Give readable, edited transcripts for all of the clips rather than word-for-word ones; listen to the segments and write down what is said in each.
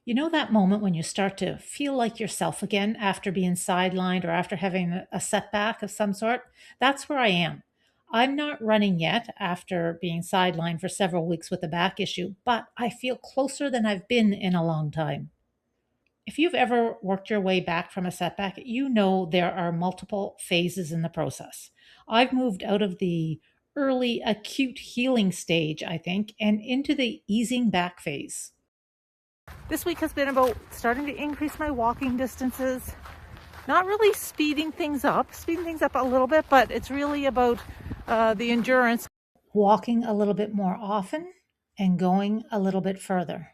You know that moment when you start to feel like yourself again after being sidelined or after having a setback of some sort? That's where I am. I'm not running yet after being sidelined for several weeks with a back issue, but I feel closer than I've been in a long time. If you've ever worked your way back from a setback, you know there are multiple phases in the process. I've moved out of the early acute healing stage, I think, and into the easing back phase. This week has been about starting to increase my walking distances, not really speeding things up a little bit, but it's really about the endurance. Walking a little bit more often and going a little bit further.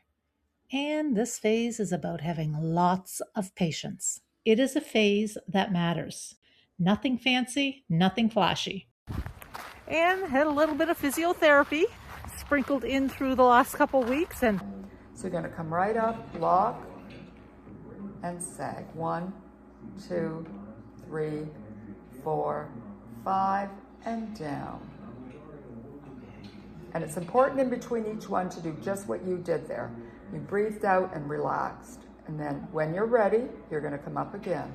And this phase is about having lots of patience. It is a phase that matters. Nothing fancy, nothing flashy. And had a little bit of physiotherapy sprinkled in through the last couple weeks. And so you're going to come right up, lock, and sag. 1, 2, 3, 4, 5, and down. And it's important in between each one to do just what you did there. You breathed out and relaxed. And then when you're ready, you're going to come up again.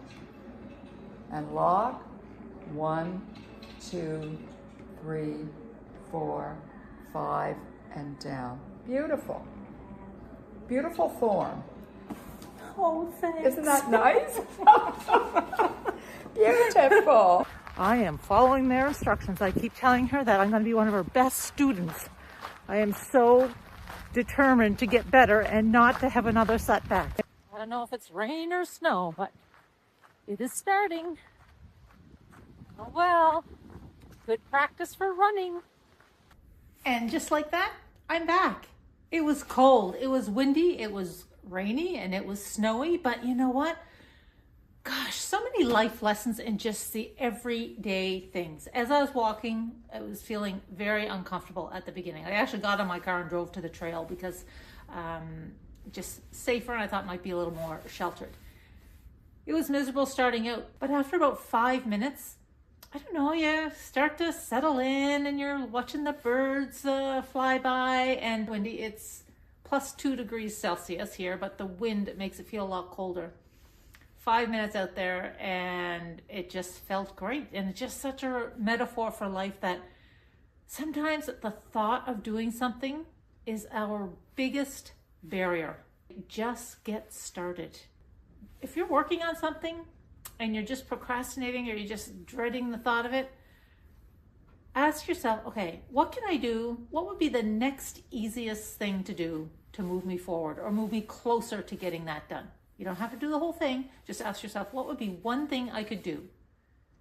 And lock. 1, 2, 3, 4, 5, and down. Beautiful. Beautiful form. oh, thanks. Isn't that nice? Beautiful. I am following their instructions. I keep telling her that I'm going to be one of her best students. I am so determined to get better and not to have another setback. I don't know if it's rain or snow, but it is starting. Oh well, good practice for running. And just like that, I'm back. It was cold, it was windy, it was rainy, and it was snowy, but you know what? Gosh, so many life lessons in just the everyday things. As I was walking, I was feeling very uncomfortable at the beginning. I actually got in my car and drove to the trail because just safer, and I thought might be a little more sheltered. It was miserable starting out, but after about 5 minutes, I don't know, you start to settle in and you're watching the birds fly by, and windy. It's plus 2 degrees Celsius here, but the wind makes it feel a lot colder. 5 minutes out there and it just felt great. And it's just such a metaphor for life that sometimes the thought of doing something is our biggest barrier. Just get started. If you're working on something and you're just procrastinating or you're just dreading the thought of it, ask yourself, okay, what can I do? What would be the next easiest thing to do to move me forward or move me closer to getting that done? You don't have to do the whole thing. Just ask yourself, what would be one thing I could do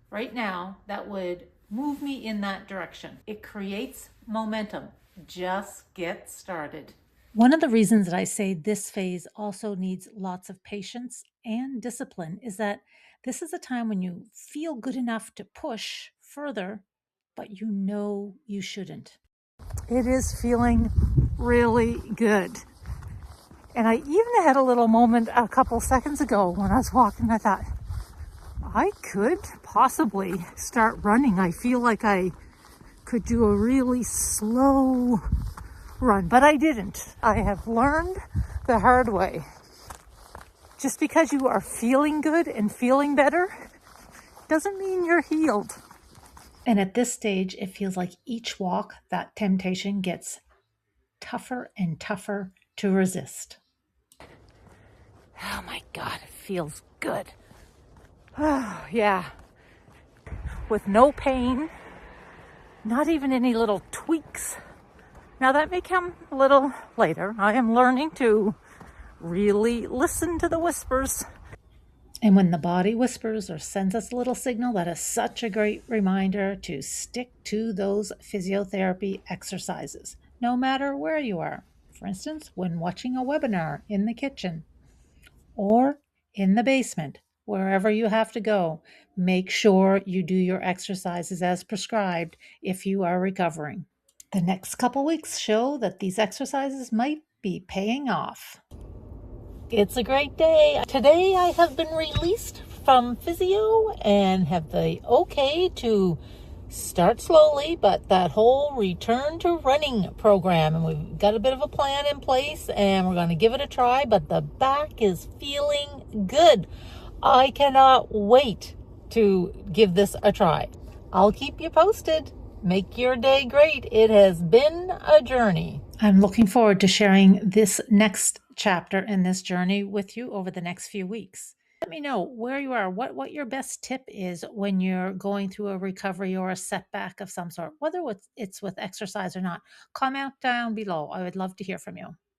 right now that would move me in that direction? It creates momentum. Just get started. One of the reasons that I say this phase also needs lots of patience and discipline is that this is a time when you feel good enough to push further, but you know you shouldn't. It is feeling really good. And I even had a little moment a couple seconds ago when I was walking. I thought, I could possibly start running. I feel like I could do a really slow run, but I didn't. I have learned the hard way. Just because you are feeling good and feeling better doesn't mean you're healed. And at this stage, it feels like each walk, that temptation gets tougher and tougher to resist. Oh my God, it feels good. Oh, yeah. With no pain, not even any little tweaks. Now that may come a little later. I am learning to really listen to the whispers. And when the body whispers or sends us a little signal, that is such a great reminder to stick to those physiotherapy exercises, no matter where you are. For instance, when watching a webinar in the kitchen or in the basement, wherever you have to go, make sure you do your exercises as prescribed if you are recovering. The next couple weeks show that these exercises might be paying off. It's a great day. Today I have been released from physio and have the okay to start slowly, but that whole return to running program, and we've got a bit of a plan in place and we're going to give it a try, but the back is feeling good. I cannot wait to give this a try. I'll keep you posted. Make your day great. It has been a journey. I'm looking forward to sharing this next chapter in this journey with you over the next few weeks. Let me know where you are, what your best tip is when you're going through a recovery or a setback of some sort, whether it's with exercise or not. Comment down below. I would love to hear from you.